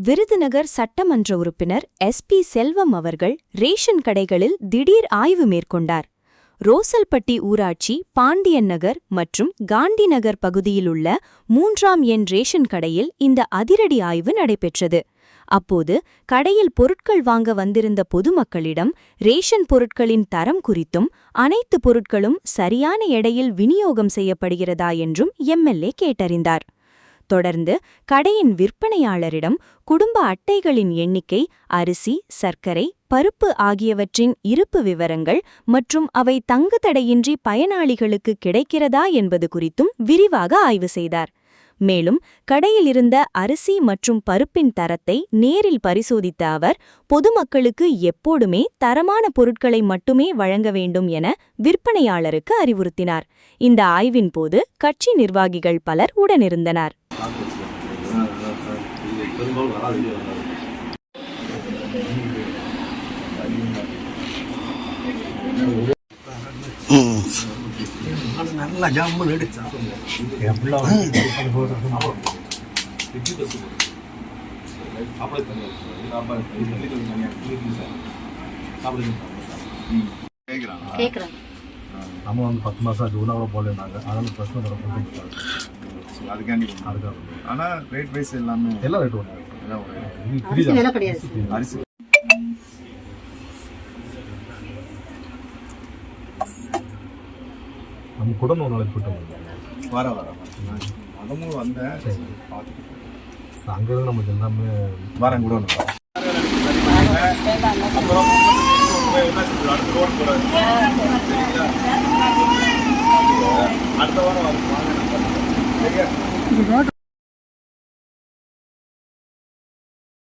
விருதுநகர் சட்டமன்ற உறுப்பினர் SP செல்வம் அவர்கள் ரேஷன் கடைகளில் திடீர் ஆய்வு மேற்கொண்டார். ரோசல்பட்டி ஊராட்சி, பாண்டியன் நகர் மற்றும் காந்தி நகர் பகுதியிலுள்ள 3ஆம் எண் ரேஷன் கடையில் இந்த அதிரடி ஆய்வு நடைபெற்றது. அப்போது கடையில் பொருட்கள் வாங்க வந்திருந்த பொதுமக்களிடம் ரேஷன் பொருட்களின் தரம் குறித்தும் அனைத்து பொருட்களும் சரியான எடையில் விநியோகம் செய்யப்படுகிறதா என்றும் MLA கேட்டறிந்தார். தொடர்ந்து கடையின் விற்பனையாளரிடம் குடும்ப அட்டைகளின் எண்ணிக்கை, அரிசி, சர்க்கரை, பருப்பு ஆகியவற்றின் இருப்பு விவரங்கள் மற்றும் அவை தங்குதடையின்றி பயனாளிகளுக்கு கிடைக்கிறதா என்பது குறித்தும் விரிவாக ஆய்வு செய்தார். மேலும் கடையில் இருந்த அரிசி மற்றும் பருப்பின் தரத்தை நேரில் பரிசோதித்த அவர் பொதுமக்களுக்கு எப்போதுமே தரமான பொருட்களை மட்டுமே வழங்க வேண்டும் என விற்பனையாளருக்கு அறிவுறுத்தினார். இந்த ஆய்வின் போது கட்சி நிர்வாகிகள் பலர் உடனிருந்தனர். நல்லா ஜாமுன் எடுத்தா நம்ம வந்து 10 மாதம் அது உணவு போடனாங்க. அதனால பிரச்சனை அதுக்காண்டி ஆனால் ரேட் வைஸ் எல்லாமே எல்லாம் ரேட் ஒன்று அரிசி நம்ம குடும்பம் ஒரு நாளைக்கு போட்டு வர அதமும் வந்தேன் பார்த்துட்டு அங்கே நமக்கு எல்லாமே வரேன் கூட அப்புறம் அடுத்த வாரம்